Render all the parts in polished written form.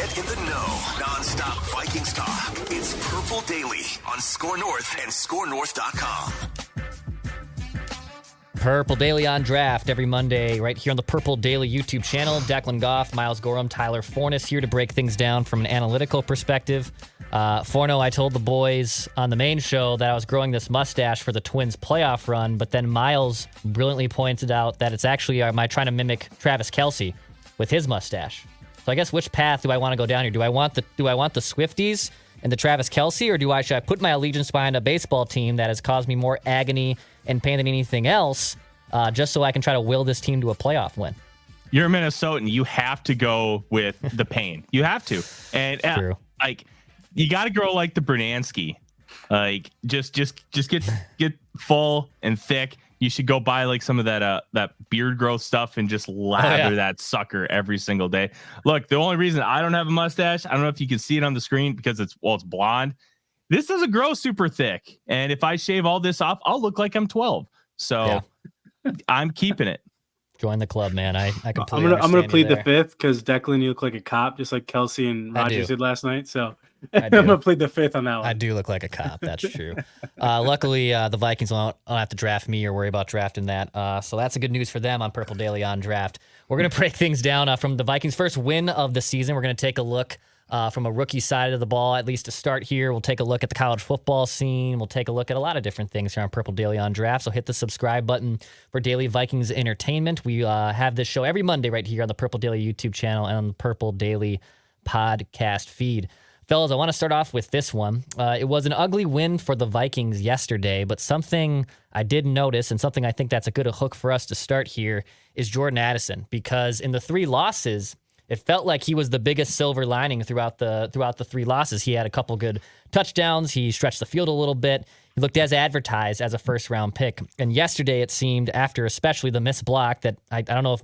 Get in the know. Non-stop Vikings talk. It's Purple Daily on Score North and ScoreNorth.com. Purple Daily on Draft every Monday right here on the Purple Daily YouTube channel. Declan Goff, Miles Gorham, Tyler Fornes here to break things down from an analytical perspective. Forno, I told the boys on the main show that I was growing this mustache for the Twins playoff run, but then Miles brilliantly pointed out that it's actually am I trying to mimic Travis Kelce with his mustache. So I guess which path do I want to go down here? Do I want the Swifties and the Travis Kelce, or should I put my allegiance behind a baseball team that has caused me more agony and pain than anything else, just so I can try to will this team to a playoff win? You're a Minnesotan. You have to go with the pain. You have to. And True. Like, you got to grow like the Bernansky. Like, just get full and thick. You should go buy like some of that beard growth stuff and just lather that sucker every single day. Look, the only reason I don't have a mustache, I don't know if you can see it on the screen because it's blonde. This doesn't grow super thick. And if I shave all this off, I'll look like I'm 12. So I'm keeping it. Join the club, man. I completely I'm gonna plead the fifth because Declan, you look like a cop, just like Kelce and Rodgers did last night. So I'm gonna plead the fifth on that one. I do look like a cop. That's true. Luckily, the Vikings don't have to draft me or worry about drafting that. So that's a good news for them on Purple Daily on Draft. We're gonna break things down from the Vikings' first win of the season. We're gonna take a look from a rookie side of the ball, at least to start here. We'll take a look at the college football scene. We'll take a look at a lot of different things here on Purple Daily on Draft. So hit the subscribe button for daily Vikings entertainment. We have this show every Monday right here on the Purple Daily YouTube channel and on the Purple Daily podcast feed. Fellas, I want to start off with this one. It was an ugly win for the Vikings yesterday, but something I did notice and something I think that's a good hook for us to start here is Jordan Addison, because in the three losses, it felt like he was the biggest silver lining throughout the three losses. He had a couple good touchdowns. He stretched the field a little bit. He looked as advertised as a first-round pick. And yesterday it seemed, after especially the missed block, that I don't know if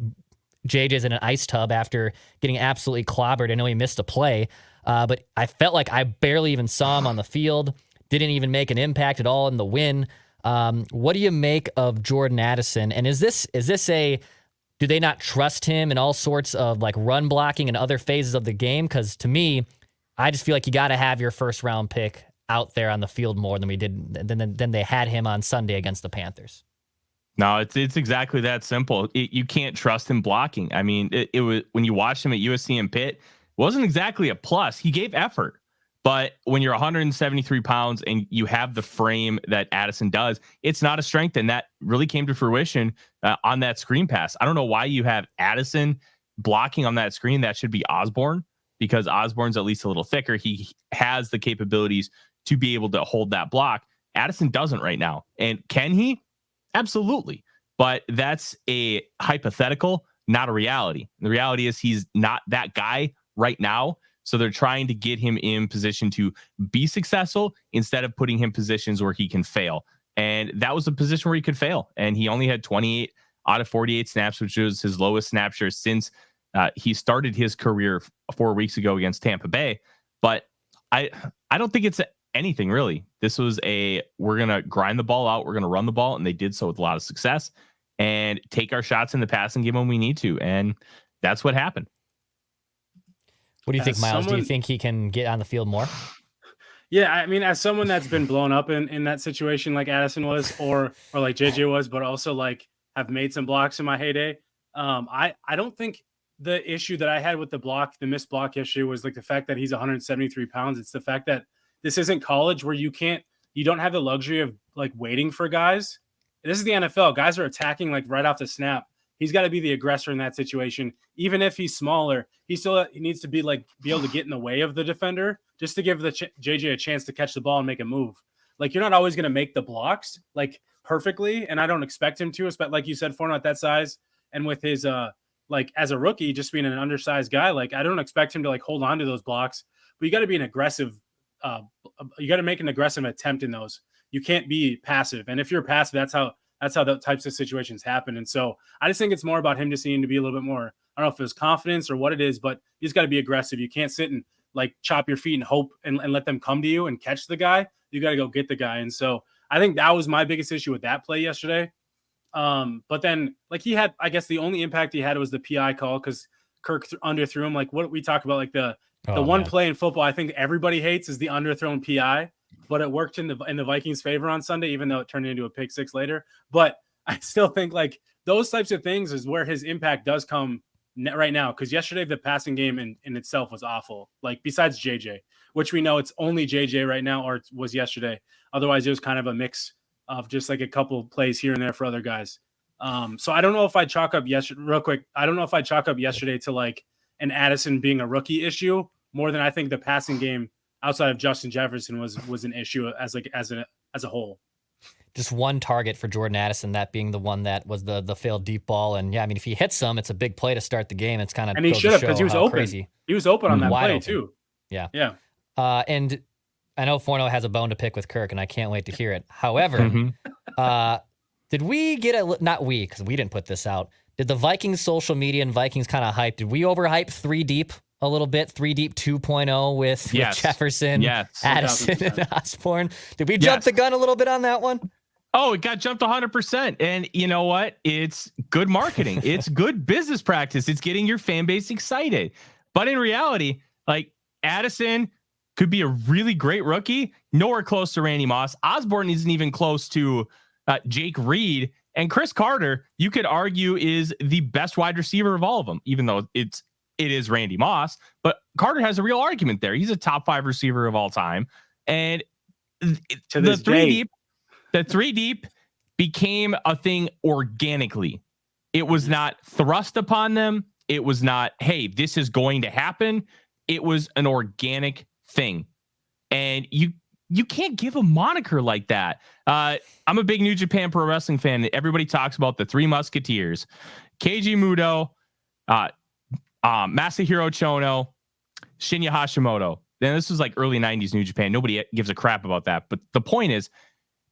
JJ's in an ice tub after getting absolutely clobbered. I know he missed a play, but I felt like I barely even saw him on the field. Didn't even make an impact at all in the win. What do you make of Jordan Addison? And is this do they not trust him in all sorts of like run blocking and other phases of the game? Because to me, I just feel like you got to have your first round pick out there on the field more than than they had him on Sunday against the Panthers. No, it's exactly that simple. You can't trust him blocking. I mean, it was when you watched him at USC and Pitt, it wasn't exactly a plus. He gave effort. But when you're 173 pounds and you have the frame that Addison does, it's not a strength. And that really came to fruition on that screen pass. I don't know why you have Addison blocking on that screen. That should be Osborn, because Osborn's at least a little thicker. He has the capabilities to be able to hold that block. Addison doesn't right now. And can he? Absolutely. But that's a hypothetical, not a reality. The reality is he's not that guy right now. So they're trying to get him in position to be successful instead of putting him in positions where he can fail. And that was a position where he could fail. And he only had 28 out of 48 snaps, which was his lowest snap share since he started his career 4 weeks ago against Tampa Bay. But I don't think it's anything really. This was we're going to grind the ball out. We're going to run the ball. And they did so with a lot of success and take our shots in the passing game when we need to. And that's what happened. What do you think, Miles? Do you think he can get on the field more? Yeah, I mean, as someone that's been blown up in that situation like Addison was, or like JJ was, but also like have made some blocks in my heyday. I don't think the issue that I had with the missed block issue was like the fact that he's 173 pounds. It's the fact that this isn't college where you don't have the luxury of like waiting for guys. This is the NFL. Guys are attacking like right off the snap. He's got to be the aggressor in that situation. Even if he's smaller, he needs to be able to get in the way of the defender just to give the JJ a chance to catch the ball and make a move. Like, you're not always going to make the blocks like perfectly, and I don't expect him to, especially like you said, Forno at that size and with his like as a rookie, just being an undersized guy. Like, I don't expect him to like hold on to those blocks, but you got to be an aggressive. You got to make an aggressive attempt in those. You can't be passive, and if you're passive, that's how the types of situations happen. And so I just think it's more about him just needing to be a little bit more, I don't know if it's confidence or what it is, but you just got to be aggressive. You can't sit and like chop your feet and hope and let them come to you and catch the guy. You got to go get the guy. And so I think that was my biggest issue with that play yesterday. But then like he had, I guess the only impact he had was the PI call because Kirk underthrew him. Like what we talk about, like the The one play in football I think everybody hates is the underthrown PI, but it worked in the Vikings' favor on Sunday, even though it turned into a pick six later. But I still think like those types of things is where his impact does come right now. Because yesterday the passing game in itself was awful. Like besides JJ, which we know it's only JJ right now, or it was yesterday. Otherwise, it was kind of a mix of just like a couple plays here and there for other guys. So I don't know if I chalk up real quick. I don't know if I chalk up yesterday to like an Addison being a rookie issue more than I think the passing game outside of Justin Jefferson was an issue as a whole. Just one target for Jordan Addison, that being the one that was the failed deep ball. And yeah, I mean, if he hits them, it's a big play to start the game. It's kind of, and he should have, because he was open. Crazy. He was open on that play open. Too. Yeah. Yeah. And I know Forno has a bone to pick with Kirk, and I can't wait to hear it. However, did we get not we, because we didn't put this out. Did the Vikings social media and Vikings kind of hype? Did we overhype 3 deep a little bit? 3 deep 2.0 with Jefferson, Addison, and Osborn. Did we jump the gun a little bit on that one? Oh, it got jumped 100%. And you know what? It's good marketing. It's good business practice. It's getting your fan base excited. But in reality, like Addison could be a really great rookie. Nowhere close to Randy Moss. Osborn isn't even close to Jake Reed. And Chris Carter, you could argue, is the best wide receiver of all of them, even though it is Randy Moss. But Carter has a real argument there. He's a top 5 receiver of all time. And the 3 deep became a thing organically. It was not thrust upon them. It was not, hey, this is going to happen. It was an organic thing. And you can't give a moniker like that. I'm a big New Japan Pro Wrestling fan. Everybody talks about the 3 Musketeers: Keiji Muto, Masahiro Chono, Shinya Hashimoto. Then this was like early 90s New Japan. Nobody gives a crap about that. But the point is,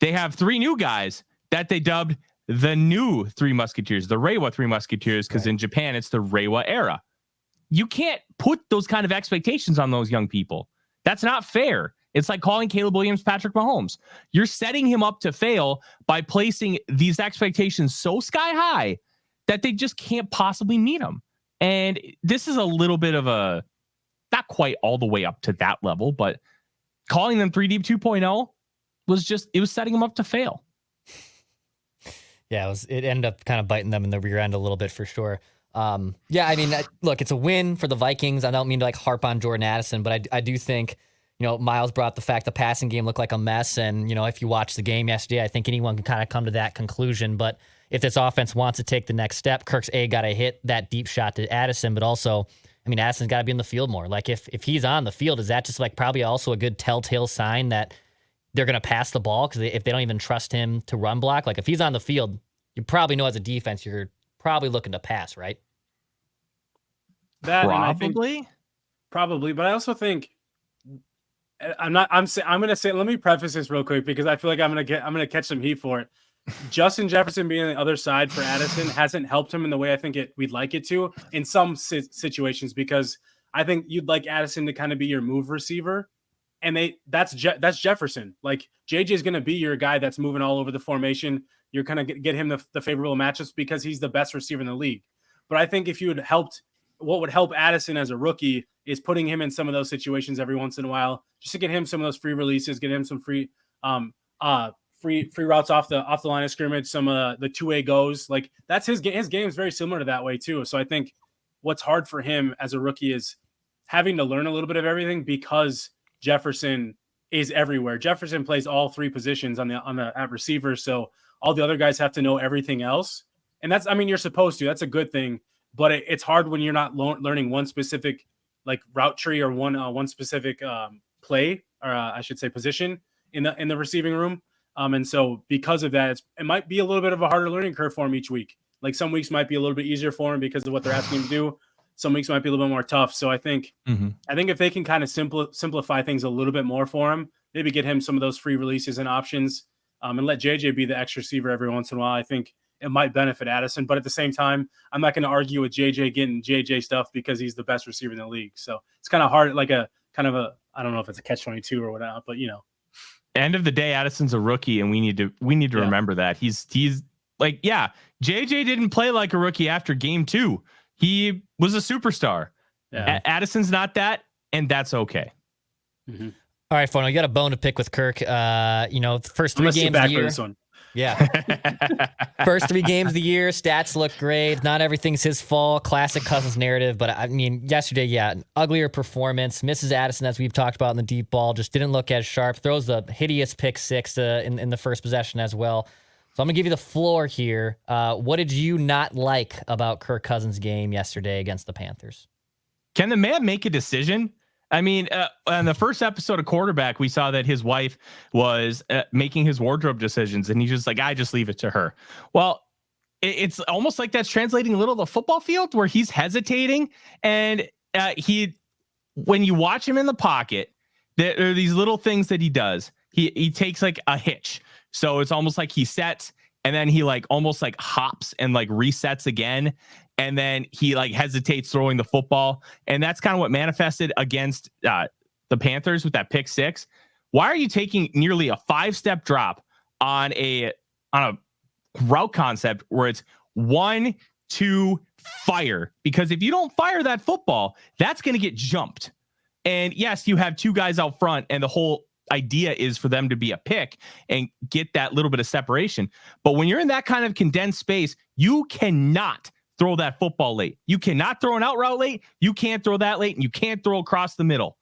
they have 3 new guys that they dubbed the new 3 Musketeers, the Reiwa 3 Musketeers, because in Japan, it's the Reiwa era. You can't put those kind of expectations on those young people. That's not fair. It's like calling Caleb Williams Patrick Mahomes. You're setting him up to fail by placing these expectations so sky high that they just can't possibly meet them. And this is a little bit of a, not quite all the way up to that level, but calling them 3 Deep 2.0 it was setting them up to fail. Yeah, it ended up kind of biting them in the rear end a little bit for sure. Yeah, I mean, look, it's a win for the Vikings. I don't mean to like harp on Jordan Addison, but I do think, Miles brought up the fact the passing game looked like a mess. And, if you watch the game yesterday, I think anyone can kind of come to that conclusion. But if this offense wants to take the next step, Kirk's got to hit that deep shot to Addison. But also, I mean, Addison's got to be in the field more. Like if he's on the field, is that just like probably also a good telltale sign that they're going to pass the ball? Because if they don't even trust him to run block, like if he's on the field, you probably know as a defense, you're probably looking to pass, right? That probably, but I also think I'm going to say, let me preface this real quick because I feel like I'm going to catch some heat for it. Justin Jefferson being on the other side for Addison hasn't helped him in the way I think we'd like it to in some situations, because I think you'd like Addison to kind of be your move receiver. And that's Jefferson. Like JJ is going to be your guy that's moving all over the formation. You're going to get him the favorable matchups because he's the best receiver in the league. But I think if you had what would help Addison as a rookie is putting him in some of those situations every once in a while, just to get him some of those free releases, get him some free routes off the line of scrimmage, some of the 2-way goes. Like that's his game. His game is very similar to that way too. So I think what's hard for him as a rookie is having to learn a little bit of everything, because Jefferson is everywhere. Jefferson plays all 3 positions at receiver, so all the other guys have to know everything else. And that's, I mean, you're supposed to. That's a good thing, but it's hard when you're not learning one specific like route tree or one specific play, or I should say position in the receiving room. And so because of that, it might be a little bit of a harder learning curve for him each week. Like some weeks might be a little bit easier for him because of what they're asking him to do. Some weeks might be a little bit more tough. So I think if they can kind of simplify things a little bit more for him, maybe get him some of those free releases and options, and let JJ be the X receiver every once in a while, I think it might benefit Addison. But at the same time, I'm not going to argue with JJ getting JJ stuff because he's the best receiver in the league. So it's kind of hard, like I don't know if it's a catch-22 or whatnot, but End of the day, Addison's a rookie, and we need to remember that he's like, yeah, JJ didn't play like a rookie after game 2. He was a superstar. Yeah. Addison's not that. and that's okay. Mm-hmm. All right, Forno, you got a bone to pick with Kirk. The first 3 games of the year. This one. Yeah. First 3 games of the year, stats look great. Not everything's his fault. Classic Cousins narrative. But I mean, yesterday, an uglier performance. Misses Addison, as we've talked about in the deep ball, just didn't look as sharp. Throws the hideous pick 6 in the first possession as well. So I'm going to give you the floor here. What did you not like about Kirk Cousins' game yesterday against the Panthers? Can the man make a decision? I mean, on the first episode of Quarterback, we saw that his wife was making his wardrobe decisions, and he's just like, I just leave it to her. Well, it's almost like that's translating a little to the football field where he's hesitating. And when you watch him in the pocket, there are these little things that he does. He takes like a hitch. So it's almost like he sets and then he like almost like hops and like resets again. And then he like hesitates throwing the football. And that's kind of what manifested against the Panthers with that pick 6. Why are you taking nearly a 5-step drop on a route concept where it's 1, 2, fire? Because if you don't fire that football, that's going to get jumped. And yes, you have 2 guys out front, and the whole idea is for them to be a pick and get that little bit of separation. But when you're in that kind of condensed space, you cannot throw that football late. You cannot throw an out route late. You can't throw that late, and you can't throw across the middle.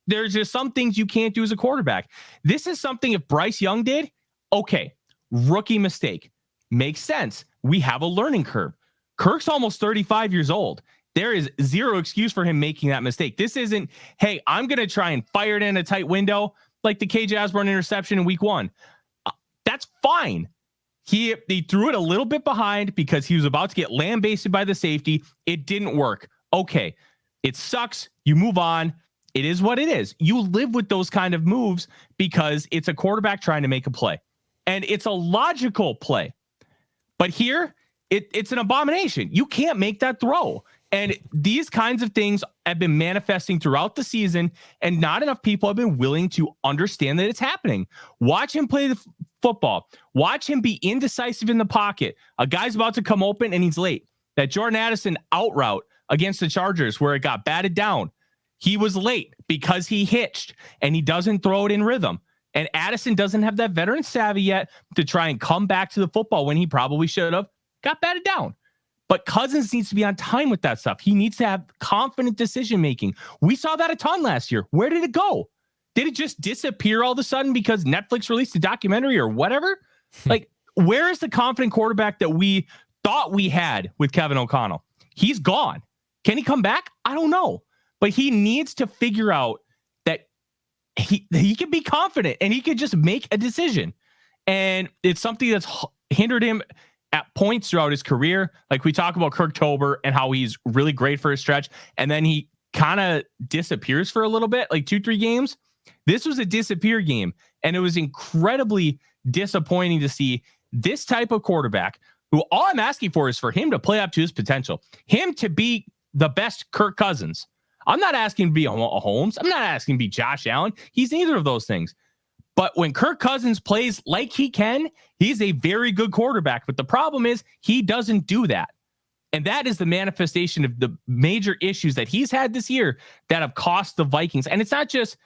There's just some things you can't do as a quarterback. This is something if Bryce Young did, okay, rookie mistake. Makes sense. We have a learning curve. Kirk's almost 35 years old. There is zero excuse for him making that mistake. This isn't, hey, I'm going to try and fire it in a tight window like the KJ Osborn interception in week 1. That's fine. He threw it a little bit behind because he was about to get lambasted by the safety. It didn't work. Okay, it sucks. You move on. It is what it is. You live with those kind of moves because it's a quarterback trying to make a play. And it's a logical play. But here, it's an abomination. You can't make that throw. And these kinds of things have been manifesting throughout the season, and not enough people have been willing to understand that it's happening. Watch him play the football. Watch him be indecisive in the pocket. A guy's about to come open and he's late. That Jordan Addison out route against the Chargers where it got batted down. He was late because he hitched and he doesn't throw it in rhythm. And Addison doesn't have that veteran savvy yet to try and come back to the football when he probably should have. Got batted down. But Cousins needs to be on time with that stuff. He needs to have confident decision-making. We saw that a ton last year. Where did it go? Did it just disappear all of a sudden because Netflix released a documentary or whatever? Like, where is the confident quarterback that we thought we had with Kevin O'Connell? He's gone. Can he come back? I don't know. But he needs to figure out that he can be confident and he can just make a decision. And it's something that's hindered him at points throughout his career. Like we talk about Kirktober and how he's really great for a stretch. And then he kind of disappears for a little bit, like 2-3 games. This was a disappear game. And it was incredibly disappointing to see this type of quarterback who all I'm asking for is for him to play up to his potential, him to be the best Kirk Cousins. I'm not asking to be a Holmes. I'm not asking to be Josh Allen. He's neither of those things. But when Kirk Cousins plays like he can, he's a very good quarterback. But the problem is he doesn't do that. And that is the manifestation of the major issues that he's had this year that have cost the Vikings. And it's not just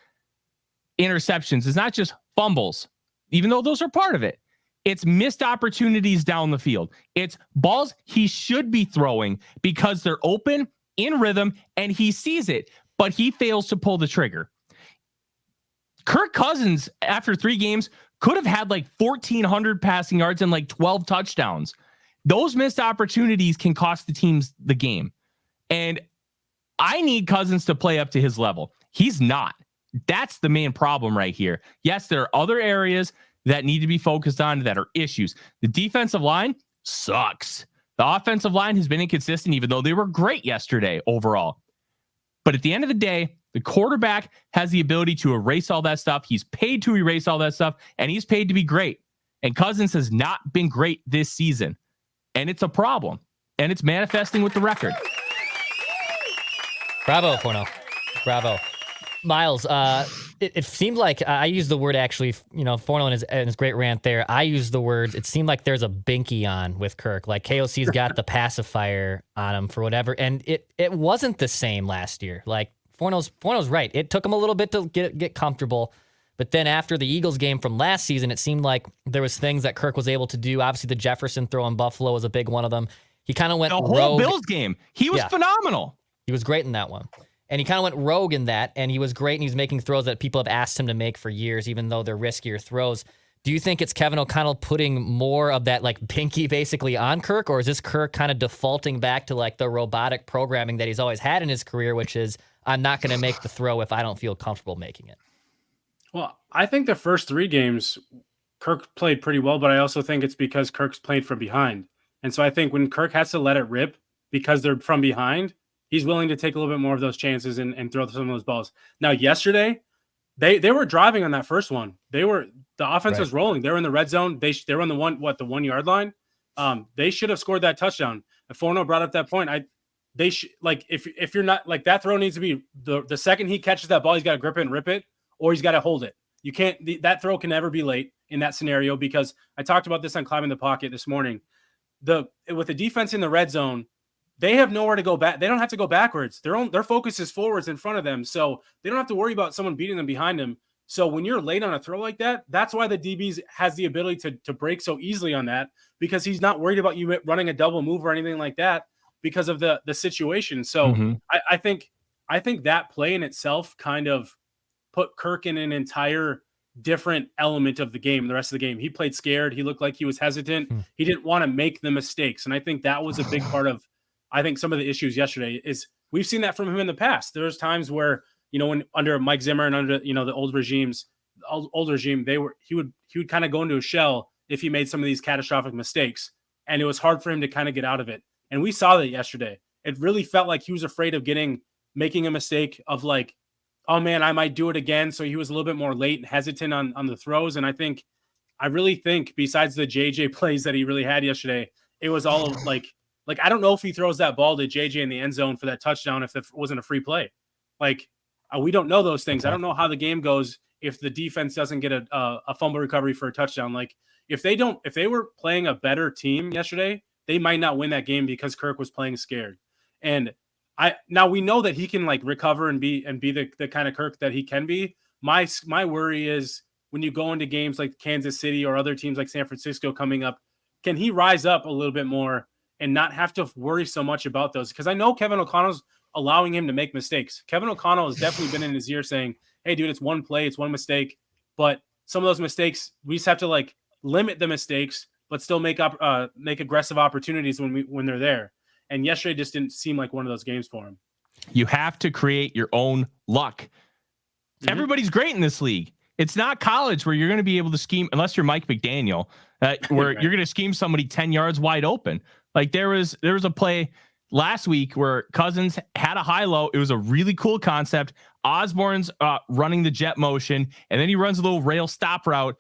interceptions. It's not just fumbles, even though those are part of it. It's missed opportunities down the field. It's balls he should be throwing because they're open, in rhythm, and he sees it, but he fails to pull the trigger. Kirk Cousins, after 3 games, could have had like 1,400 passing yards and like 12 touchdowns. Those missed opportunities can cost the teams the game. And I need Cousins to play up to his level. He's not. That's the main problem right here. Yes, there are other areas that need to be focused on that are issues. The defensive line sucks. The offensive line has been inconsistent, even though they were great yesterday overall. But at the end of the day, the quarterback has the ability to erase all that stuff. He's paid to erase all that stuff, and he's paid to be great. And Cousins has not been great this season. And it's a problem. And it's manifesting with the record. Bravo, Forno. Bravo. Miles, it seemed like I used the word actually, Forno and his great rant there. I used the words, it seemed like there's a binky on with Kirk. Like KOC's got the pacifier on him for whatever. And it wasn't the same last year. Like Forno's right. It took him a little bit to get comfortable. But then after the Eagles game from last season, it seemed like there was things that Kirk was able to do. Obviously, the Jefferson throw in Buffalo was a big one of them. He kind of went the whole rogue. Bills game. He was phenomenal. He was great in that one. And he kind of went rogue in that, and he was great, and he was making throws that people have asked him to make for years, even though they're riskier throws. Do you think it's Kevin O'Connell putting more of that like pinky basically on Kirk, or is this Kirk kind of defaulting back to like the robotic programming that he's always had in his career, which is I'm not going to make the throw if I don't feel comfortable making it? Well, I think the first 3 games, Kirk played pretty well, but I also think it's because Kirk's played from behind. And so I think when Kirk has to let it rip because they're from behind, he's willing to take a little bit more of those chances and throw some of those balls. Now, yesterday, they were driving on that first one. The offense was rolling. They were in the red zone. They were on the 1 yard line. They should have scored that touchdown. If Forno brought up that point, if you're not like that throw needs to be the second he catches that ball, he's got to grip it and rip it, or he's got to hold it. You can't that throw can never be late in that scenario, because I talked about this on Climbing the Pocket this morning. With the defense in the red zone, they have nowhere to go back. They don't have to go backwards. Their focus is forwards in front of them, so they don't have to worry about someone beating them behind them. So when you're late on a throw like that, that's why the DBs has the ability to break so easily on that, because he's not worried about you running a double move or anything like that because of the situation. So I think that play in itself kind of put Kirk in an entire different element of the game. The rest of the game, he played scared. He looked like he was hesitant. He didn't want to make the mistakes. And I think that was a big part of, I think, some of the issues yesterday is we've seen that from him in the past. There's times where, when under Mike Zimmer and under, the old regime, he would kind of go into a shell if he made some of these catastrophic mistakes. And it was hard for him to kind of get out of it. And we saw that yesterday. It really felt like he was afraid of making a mistake of like, oh man, I might do it again. So he was a little bit more late and hesitant on the throws. And I really think besides the JJ plays that he really had yesterday, it was all like I don't know if he throws that ball to JJ in the end zone for that touchdown if it wasn't a free play. We don't know those things. I don't know how the game goes if the defense doesn't get a fumble recovery for a touchdown. Like if they were playing a better team yesterday, they might not win that game because Kirk was playing scared. And now we know that he can like recover and be the kind of Kirk that he can be. My worry is when you go into games like Kansas City or other teams like San Francisco coming up, can he rise up a little bit more and not have to worry so much about those? Because I know Kevin O'Connell's allowing him to make mistakes. Kevin O'Connell has definitely been in his ear saying, hey dude, it's one play, it's one mistake. But some of those mistakes, we just have to like limit the mistakes, but still make aggressive opportunities when they're there. And yesterday just didn't seem like one of those games for him. You have to create your own luck. Everybody's great in this league. It's not college where you're going to be able to scheme, unless you're Mike McDaniel, where right. You're going to scheme somebody 10 yards wide open. Like there was a play last week where Cousins had a high-low. It was a really cool concept. Osborn's running the jet motion, and then he runs a little rail stop route.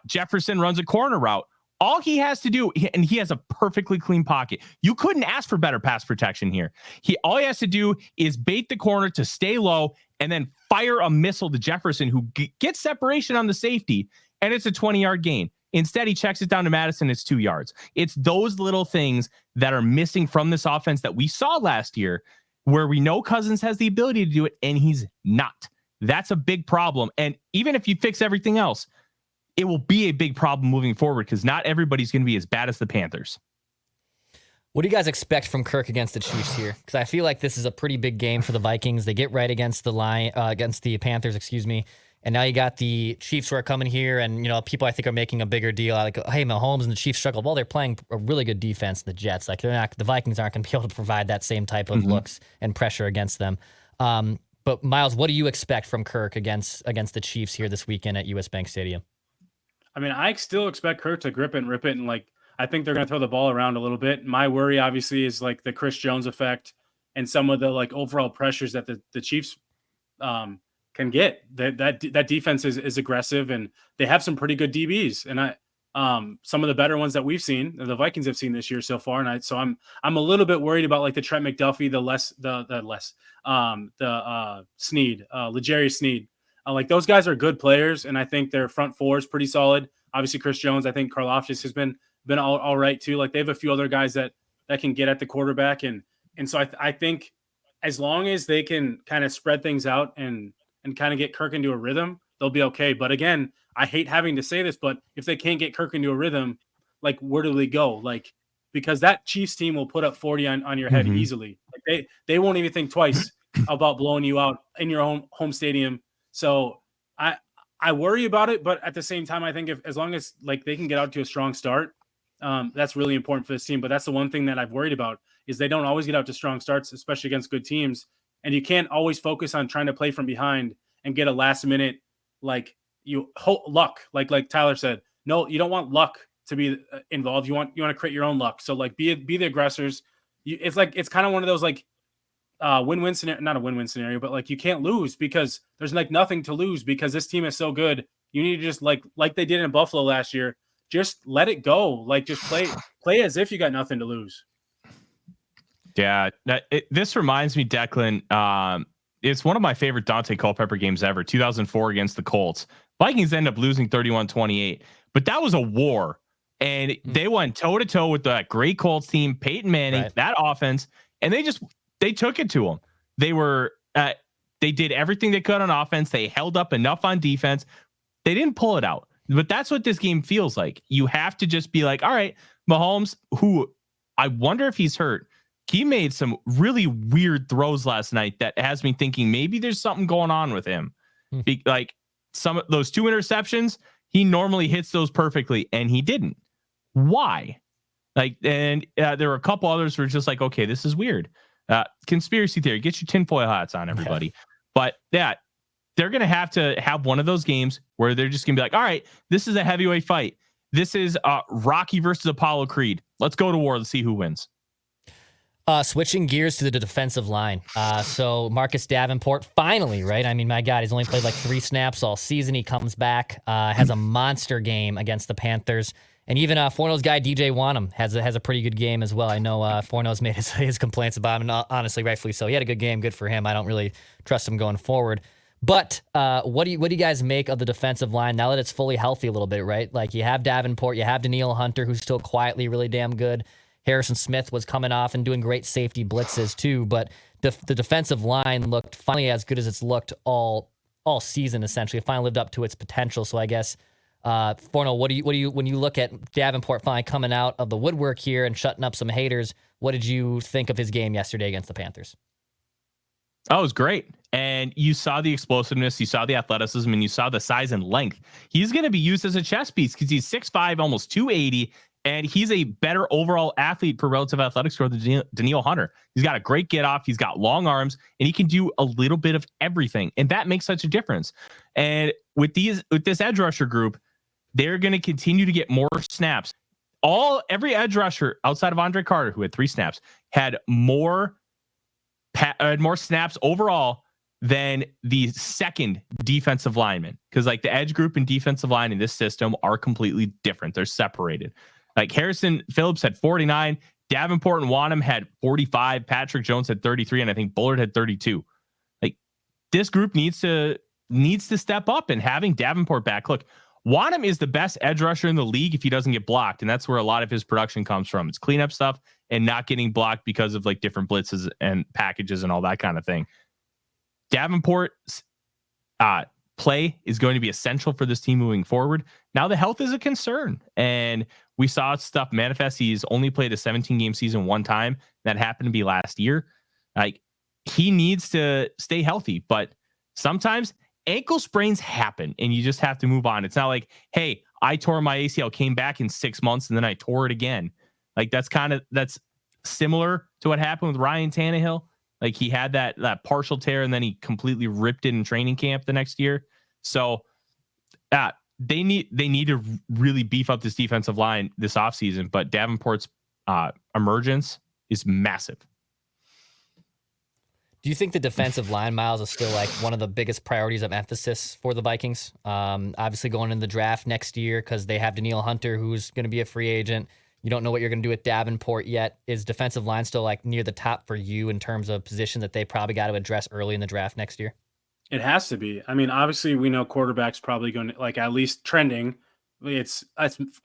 Jefferson runs a corner route. All he has to do, and he has a perfectly clean pocket. You couldn't ask for better pass protection here. All he has to do is bait the corner to stay low and then fire a missile to Jefferson, who gets separation on the safety, and it's a 20-yard gain. Instead, he checks it down to Madison. It's 2 yards. It's those little things that are missing from this offense that we saw last year, where we know Cousins has the ability to do it, and he's not. That's a big problem. And even if you fix everything else, it will be a big problem moving forward because not everybody's going to be as bad as the Panthers. What do you guys expect from Kirk against the Chiefs here? Because I feel like this is a pretty big game for the Vikings. They get right against the Panthers, and now you got the Chiefs who are coming here, and people I think are making a bigger deal. Like, hey, Mahomes and the Chiefs struggle. Well, they're playing a really good defense. The Jets, the Vikings aren't going to be able to provide that same type of looks and pressure against them. But Miles, what do you expect from Kirk against the Chiefs here this weekend at US Bank Stadium? I mean, I still expect Kirk to grip it and rip it, and I think they're going to throw the ball around a little bit. My worry, obviously, is the Chris Jones effect and some of the overall pressures that the Chiefs can get. That defense is aggressive, and they have some pretty good DBs, and some of the better ones that we've seen, the Vikings have seen this year so far. And I'm a little bit worried about the Trent McDuffie, Sneed, L'Jarius Sneed. Those guys are good players, and I think their front four is pretty solid. Obviously, Chris Jones, I think Karlaftis has been all right too. They have a few other guys that can get at the quarterback, and so I think as long as they can kind of spread things out and kind of get Kirk into a rhythm, they'll be okay. But again, I hate having to say this, but if they can't get Kirk into a rhythm, like where do they go? Like, because that Chiefs team will put up 40 on your head easily. Like they won't even think twice about blowing you out in your own home stadium. So I worry about it, but at the same time, I think as long as like they can get out to a strong start, that's really important for this team. But that's the one thing that I've worried about is they don't always get out to strong starts, especially against good teams. And you can't always focus on trying to play from behind and get a last minute, like luck, like Tyler said. No, you don't want luck to be involved. You want to create your own luck. So like be the aggressors. It's kind of one of those like win-win scenario, not a win-win scenario, but like you can't lose because there's like nothing to lose because this team is so good. You need to just like they did in Buffalo last year, just let it go. Like just play as if you got nothing to lose. Yeah, this reminds me, Declan. It's one of my favorite Dante Culpepper games ever. 2004 against the Colts. Vikings end up losing 31-28, but that was a war, and they went toe to toe with that great Colts team, Peyton Manning, that offense, and they took it to them. They did everything they could on offense. They held up enough on defense. They didn't pull it out, but that's what this game feels like. You have to just be like, all right, Mahomes, who I wonder if he's hurt. He made some really weird throws last night that has me thinking maybe there's something going on with him. Like some of those 2 interceptions, he normally hits those perfectly, and he didn't. Why? Like, and there were a couple others who were just like, okay, this is weird. Conspiracy theory, get your tinfoil hats on, everybody. Yeah. But they're going to have one of those games where they're just going to be like, all right, this is a heavyweight fight. This is Rocky versus Apollo Creed. Let's go to war. Let's see who wins. Switching gears to the defensive line. So Marcus Davenport finally, right? I mean, my God, he's only played like 3 snaps all season. He comes back, has a monster game against the Panthers. And even Forno's guy, DJ Wanham, has a pretty good game as well. I know Forno's made his complaints about him, and honestly, rightfully so. He had a good game. Good for him. I don't really trust him going forward. But what do you guys make of the defensive line now that it's fully healthy a little bit, right? Like you have Davenport, you have Danielle Hunter, who's still quietly really damn good. Harrison Smith was coming off and doing great safety blitzes too, but the defensive line looked finally as good as it's looked all season. Essentially, it finally lived up to its potential. So I guess, Forno, what do you when you look at Davenport finally coming out of the woodwork here and shutting up some haters? What did you think of his game yesterday against the Panthers? Oh, it was great. And you saw the explosiveness, you saw the athleticism, and you saw the size and length. He's going to be used as a chess piece because he's 6'5", almost 280. And he's a better overall athlete per relative athletic score than Danielle Hunter. He's got a great get off. He's got long arms, and he can do a little bit of everything. And that makes such a difference. And with this edge rusher group, they're going to continue to get more snaps. Every edge rusher outside of Andre Carter, who had 3 snaps, had more snaps overall than the second defensive lineman. Because like the edge group and defensive line in this system are completely different. They're separated. Like Harrison Phillips had 49, Davenport and Wanham had 45, Patrick Jones had 33, and I think Bullard had 32. Like this group needs to step up, and having Davenport back. Look, Wanham is the best edge rusher in the league if he doesn't get blocked, and that's where a lot of his production comes from. It's cleanup stuff and not getting blocked because of like different blitzes and packages and all that kind of thing. Davenport's play is going to be essential for this team moving forward. Now the health is a concern, and we saw stuff manifest. He's only played a 17-game season one time. That happened to be last year. Like he needs to stay healthy, but sometimes ankle sprains happen and you just have to move on. It's not like, hey, I tore my ACL, came back in 6 months, and then I tore it again. Like that's similar to what happened with Ryan Tannehill. Like he had that partial tear and then he completely ripped it in training camp the next year. So they need to really beef up this defensive line this offseason, but Davenport's emergence is massive. Do you think the defensive line, Miles, is still like one of the biggest priorities of emphasis for the Vikings? Obviously going in the draft next year because they have Danielle Hunter, who's going to be a free agent. You don't know what you're going to do with Davenport yet. Is defensive line still like near the top for you in terms of position that they probably got to address early in the draft next year? It has to be. I mean, obviously we know quarterback's probably going to like at least trending. It's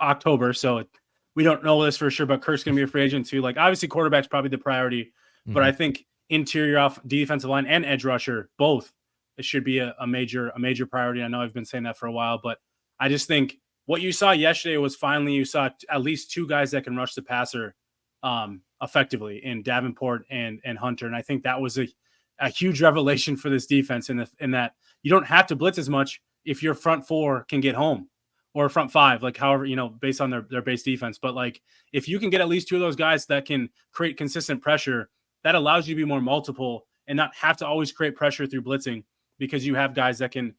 October, so we don't know this for sure, but Kirk's going to be a free agent too. Like obviously quarterback's probably the priority, but I think interior off defensive line and edge rusher, both. It should be a major priority. I know I've been saying that for a while, but I just think what you saw yesterday was finally you saw at least two guys that can rush the passer effectively in Davenport and Hunter. And I think that was a huge revelation for this defense in that you don't have to blitz as much if your front four can get home, or front five, like however, based on their base defense. But like, if you can get at least two of those guys that can create consistent pressure, that allows you to be more multiple and not have to always create pressure through blitzing, because you have guys that can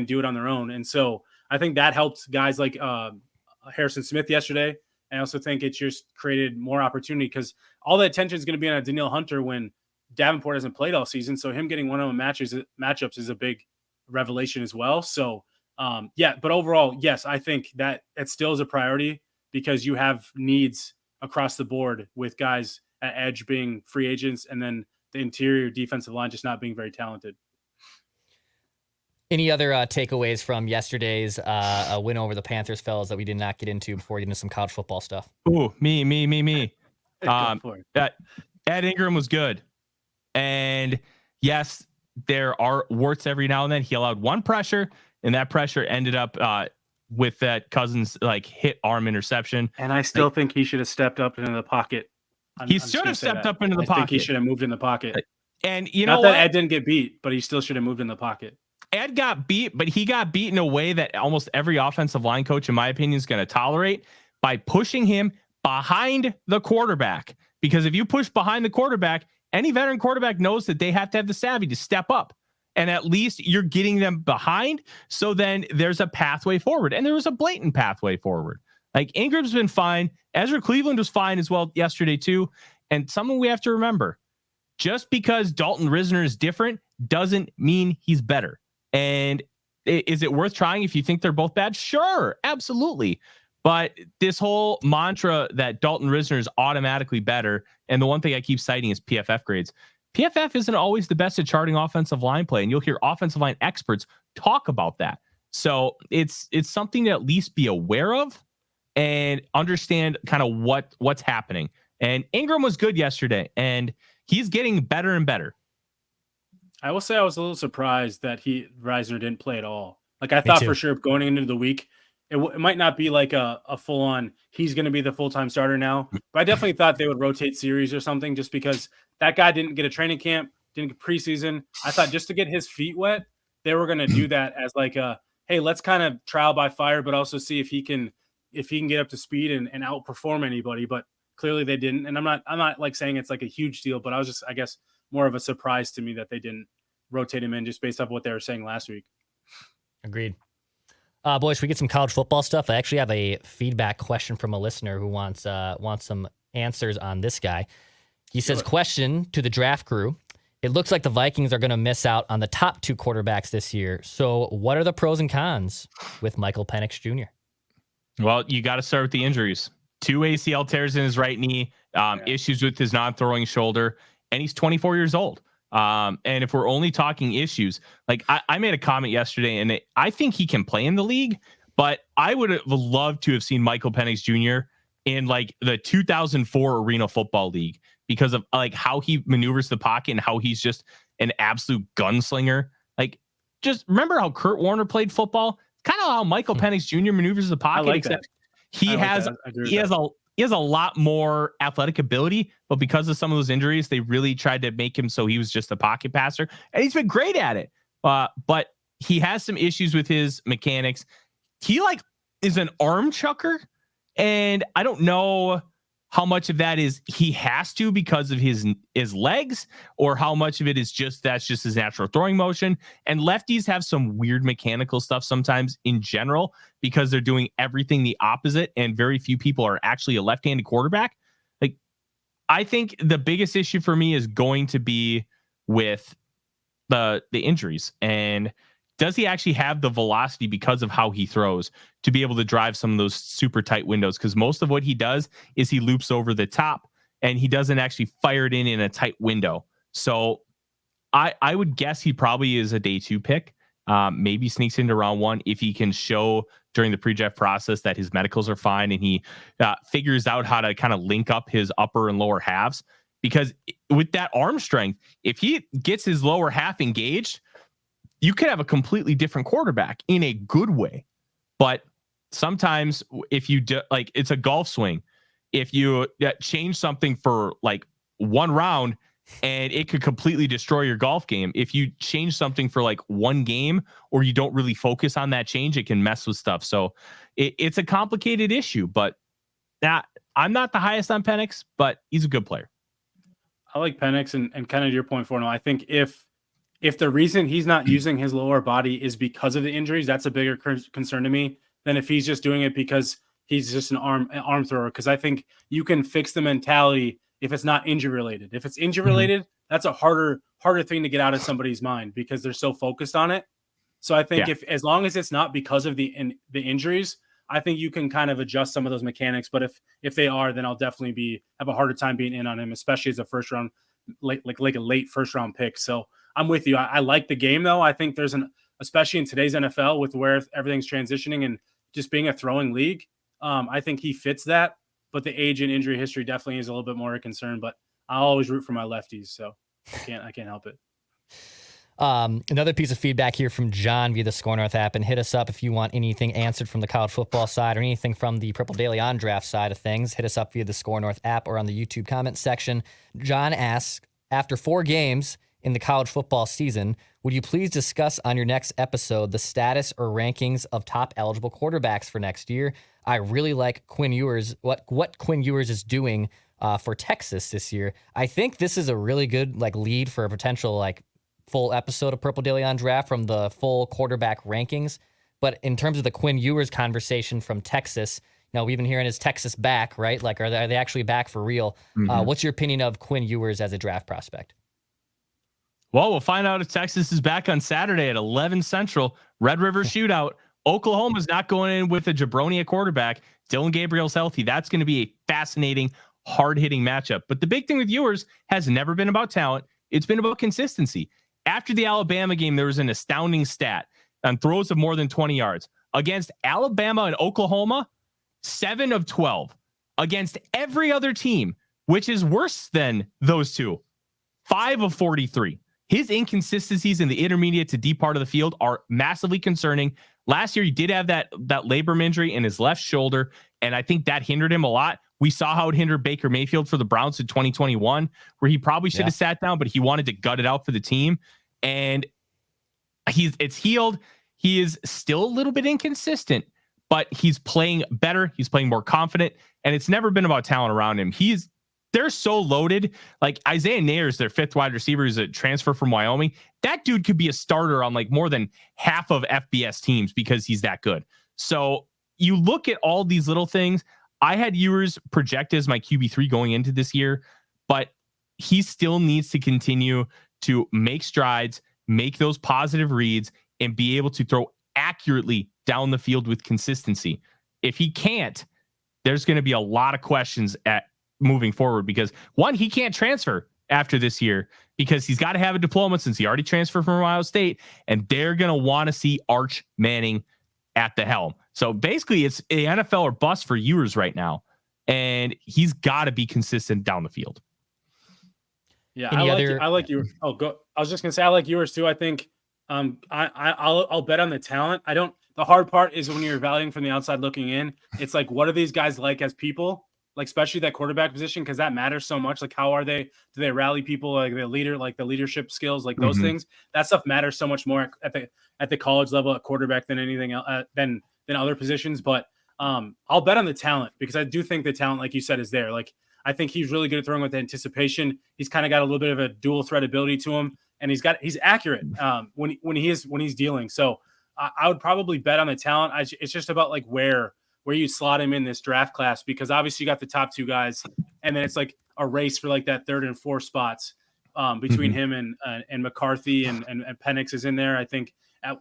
do it on their own. And so I think that helped guys like Harrison Smith yesterday. I also think it just created more opportunity, because all the attention is going to be on Danielle Hunter when Davenport hasn't played all season. So him getting one-on-one matchups is a big revelation as well. So but overall, yes, I think that it still is a priority, because you have needs across the board with guys at edge being free agents, and then the interior defensive line just not being very talented. Any other takeaways from yesterday's win over the Panthers, fellas, that we did not get into before we get into some college football stuff? Ooh, me. Ed Ingram was good. And yes, there are warts every now and then. He allowed one pressure, and that pressure ended up with that Cousins hit arm interception. And I still think he should have stepped up into the pocket. He should have stepped up into the pocket. I think he should have moved in the pocket. And not that Ed didn't get beat, but he still should have moved in the pocket. Ed got beat, but he got beat in a way that almost every offensive line coach, in my opinion, is going to tolerate, by pushing him behind the quarterback. Because if you push behind the quarterback, any veteran quarterback knows that they have to have the savvy to step up. And at least you're getting them behind. So then there's a pathway forward. And there was a blatant pathway forward. Like, Ingram's been fine. Ezra Cleveland was fine as well yesterday too. And something we have to remember, just because Dalton Risner is different doesn't mean he's better. And is it worth trying if you think they're both bad? Sure, absolutely. But this whole mantra that Dalton Risner is automatically better, and the one thing I keep citing is PFF grades. PFF isn't always the best at charting offensive line play, and you'll hear offensive line experts talk about that. So it's something to at least be aware of and understand kind of what's happening. And Ingram was good yesterday, and he's getting better and better. I will say I was a little surprised that Risner didn't play at all. Like, I thought for sure going into the week, it might not be like a full-on, he's going to be the full-time starter now. But I definitely thought they would rotate series or something, just because that guy didn't get a training camp, didn't get preseason. I thought just to get his feet wet, they were going to do that as like hey, let's kind of trial by fire, but also see if he can get up to speed and outperform anybody. But clearly they didn't. And I'm not like saying it's like a huge deal, but I was just, I guess, more of a surprise to me that they didn't rotate him in just based off what they were saying last week. Agreed. Boys, should we get some college football stuff? I actually have a feedback question from a listener who wants some answers on this guy. He says, question to the draft crew. It looks like the Vikings are going to miss out on the top two quarterbacks this year. So what are the pros and cons with Michael Penix Jr.? Well, you got to start with the injuries. 2 ACL tears in his right knee, issues with his non-throwing shoulder, and he's 24 years old. And if we're only talking issues, like I made a comment yesterday, and I think he can play in the league, but I would have loved to have seen Michael Penix Jr. in like the 2004 Arena Football League, because of like how he maneuvers the pocket and how he's just an absolute gunslinger. Like, just remember how Kurt Warner played football? Kind of how Michael Penix Jr. maneuvers the pocket, like except that. he has a lot more athletic ability, but because of some of those injuries, they really tried to make him so he was just a pocket passer, and he's been great at it. But he has some issues with his mechanics. He is an arm chucker, and I don't know how much of that is he has to because of his legs, or how much of it is that's just his natural throwing motion. And lefties have some weird mechanical stuff sometimes in general, because they're doing everything the opposite, and very few people are actually a left-handed quarterback. Like, I think the biggest issue for me is going to be with the injuries, and does he actually have the velocity because of how he throws to be able to drive some of those super tight windows? Because most of what he does is he loops over the top, and he doesn't actually fire it in a tight window. So I would guess he probably is a day 2 pick. Maybe sneaks into round 1 if he can show during the pre-draft process that his medicals are fine, and he figures out how to kind of link up his upper and lower halves. because with that arm strength, if he gets his lower half engaged, you could have a completely different quarterback in a good way. But sometimes if you do, like, it's a golf swing, if you change something for like one round and it could completely destroy your golf game. If you change something for like one game, or you don't really focus on that change, it can mess with stuff. So it's a complicated issue, but I'm not the highest on Penix, but he's a good player. I like Penix, and kind of to your point, Forno, I think if the reason he's not using his lower body is because of the injuries, that's a bigger concern to me than if he's just doing it because he's just an arm thrower. Because I think you can fix the mentality if it's not injury related. If it's injury related, that's a harder thing to get out of somebody's mind because they're so focused on it. So I think if as long as it's not because of the injuries, I think you can kind of adjust some of those mechanics. But if they are, then I'll definitely have a harder time being in on him, especially as a first round, like a late first round pick. So I'm with you. I like the game though. I think there's especially in today's NFL with where everything's transitioning and just being a throwing league. I think he fits that, but the age and injury history definitely is a little bit more a concern, but I always root for my lefties. So I can't help it. Another piece of feedback here from John via the Score North app, and hit us up if you want anything answered from the college football side or anything from the Purple Daily on draft side of things. Hit us up via the Score North app or on the YouTube comment section. John asks, after 4 games in the college football season, would you please discuss on your next episode the status or rankings of top eligible quarterbacks for next year? I really like Quinn Ewers, what Quinn Ewers is doing for Texas this year. I think this is a really good lead for a potential full episode of Purple Daily on Draft from the full quarterback rankings. But in terms of the Quinn Ewers conversation from Texas, we've been hearing is Texas back, right? Are they actually back for real? What's your opinion of Quinn Ewers as a draft prospect? Well, we'll find out if Texas is back on Saturday at 11 Central. Red River Shootout. Oklahoma's not going in with a jabroni at quarterback. Dylan Gabriel's healthy. That's going to be a fascinating, hard-hitting matchup. But the big thing with Ewers has never been about talent. It's been about consistency. After the Alabama game, there was an astounding stat on throws of more than 20 yards. Against Alabama and Oklahoma, 7 of 12. Against every other team, which is worse than those two, 5 of 43. His inconsistencies in the intermediate to deep part of the field are massively concerning. Last year, he did have that labrum injury in his left shoulder, and I think that hindered him a lot. We saw how it hindered Baker Mayfield for the Browns in 2021, where he probably should have sat down, but he wanted to gut it out for the team. And it's healed. He is still a little bit inconsistent, but he's playing better. He's playing more confident, and it's never been about talent around him. They're so loaded. Like Isaiah Nayers, their 5th wide receiver, is a transfer from Wyoming. That dude could be a starter on more than half of FBS teams because he's that good. So you look at all these little things. I had Ewers projected as my QB3 going into this year, but he still needs to continue to make strides, make those positive reads, and be able to throw accurately down the field with consistency. If he can't, there's going to be a lot of questions at moving forward because, one, he can't transfer after this year because he's got to have a diploma since he already transferred from Ohio State, and they're going to want to see Arch Manning at the helm. So basically it's a NFL or bust for Ewers right now, and he's got to be consistent down the field. Yeah, I like Ewers. Oh, go. I was just gonna say I like Ewers too. I think I'll bet on the talent. The hard part is when you're evaluating from the outside looking in, it's what are these guys like as people? Especially that quarterback position, because that matters so much. How are they? Do they rally people? The leader, the leadership skills, those things. That stuff matters so much more at the college level at quarterback than anything else, than other positions. But I'll bet on the talent because I do think the talent, like you said, is there. I think he's really good at throwing with anticipation. He's kind of got a little bit of a dual threat ability to him, and he's accurate when he's dealing. So I would probably bet on the talent. It's just about where you slot him in this draft class, because obviously you got the top 2 guys, and then it's a race for that 3rd and 4th spots between him and McCarthy and Penix is in there. I think I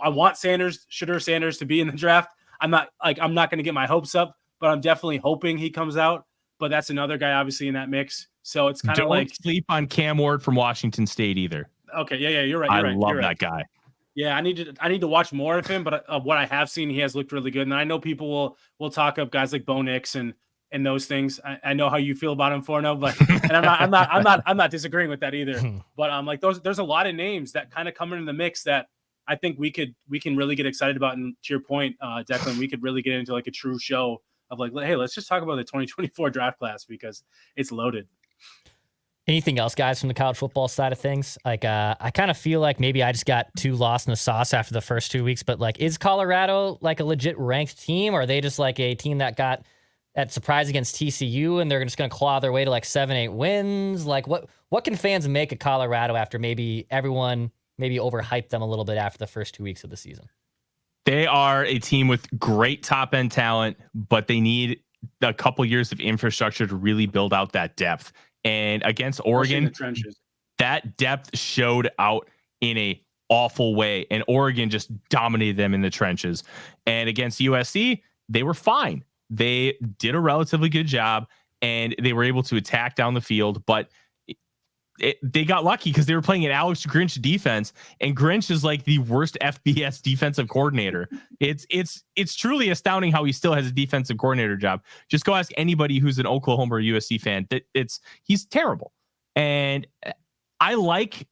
want Shedeur Sanders to be in the draft. I'm not going to get my hopes up, but I'm definitely hoping he comes out. But that's another guy obviously in that mix. So it's kind of don't sleep on Cam Ward from Washington State either. Okay, yeah, you're right. I love that guy. Yeah, I need to watch more of him, but what I have seen, he has looked really good. And I know people will talk up guys like Bo Nix and and those things. I know how you feel about him, Forno, but and I'm not disagreeing with that either. But like there's a lot of names that kind of come into the mix that I think we can really get excited about. And to your point, Declan, we could really get into like a true show of like, hey, let's just talk about the 2024 draft class because it's loaded. Anything else, guys, from the college football side of things? Like, I kind of feel like maybe I just got too lost in the sauce after the first 2 weeks, but like, is Colorado like a legit ranked team, or are they just like a team that got that surprise against TCU and they're just going to claw their way to like 7-8 wins? Like, what can fans make of Colorado after maybe everyone maybe overhyped them a little bit after the first 2 weeks of the season? They are a team with great top end talent, but they need a couple years of infrastructure to really build out that depth. And against Oregon, that depth showed out in a awful way, and Oregon just dominated them in the trenches. And against USC, they were fine. They did a relatively good job, and they were able to attack down the field, but they got lucky because they were playing an Alex Grinch defense, and Grinch is like the worst FBS defensive coordinator. It's truly astounding how he still has a defensive coordinator job. Just go ask anybody who's an Oklahoma or USC fan. He's terrible. And I like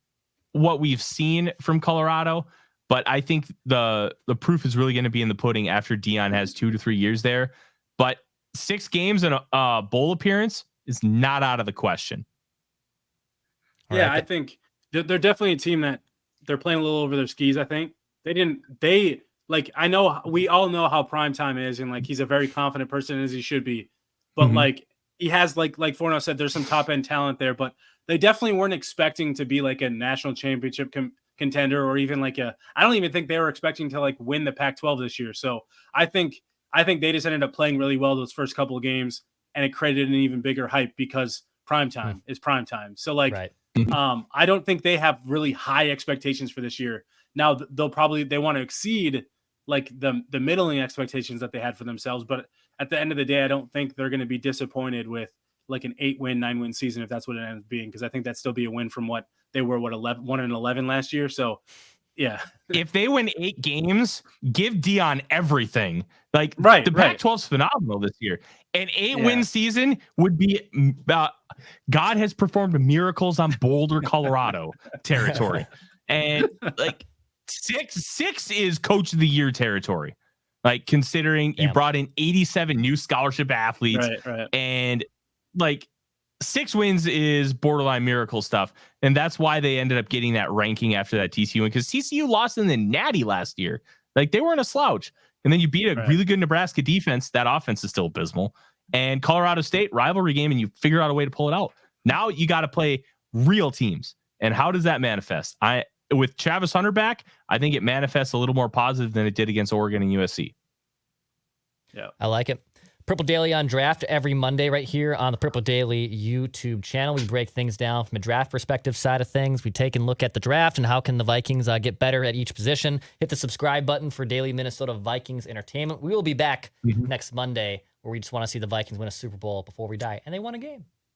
what we've seen from Colorado, but I think the proof is really going to be in the pudding after Deion has 2 to 3 years there. But 6 games and a bowl appearance is not out of the question. Yeah, I think they're definitely a team that they're playing a little over their skis. I think I know we all know how primetime is, and like he's a very confident person as he should be, but like he has like Forno said, there's some top end talent there, but they definitely weren't expecting to be like a national championship contender, or even like I don't even think they were expecting to like win the Pac-12 this year. So I think they just ended up playing really well those first couple of games, and it created an even bigger hype because primetime is primetime. So like. Right. I don't think they have really high expectations for this year. Now they want to exceed like the middling expectations that they had for themselves. But at the end of the day, I don't think they're going to be disappointed with like an 8-win, 9-win season, if that's what it ends up being, because I think that'd still be a win from what they were, 1-11 last year. So yeah, if they win 8 games, give Deion everything. Like the Pac-12 is phenomenal this year. An 8-win season would be God has performed miracles on Boulder, Colorado territory, and like six is Coach of the Year territory. Like considering you brought in 87 new scholarship athletes, and like 6 wins is borderline miracle stuff, and that's why they ended up getting that ranking after that TCU win, because TCU lost in the Natty last year. Like they weren't a slouch. And then you beat a really good Nebraska defense. That offense is still abysmal. And Colorado State, rivalry game, and you figure out a way to pull it out. Now you got to play real teams. And how does that manifest? With Travis Hunter back, I think it manifests a little more positive than it did against Oregon and USC. Yeah, I like it. Purple Daily on Draft every Monday right here on the Purple Daily YouTube channel. We break things down from a draft perspective side of things. We take a look at the draft and how can the Vikings get better at each position. Hit the subscribe button for daily Minnesota Vikings entertainment. We will be back next Monday where we just want to see the Vikings win a Super Bowl before we die. And they won a game.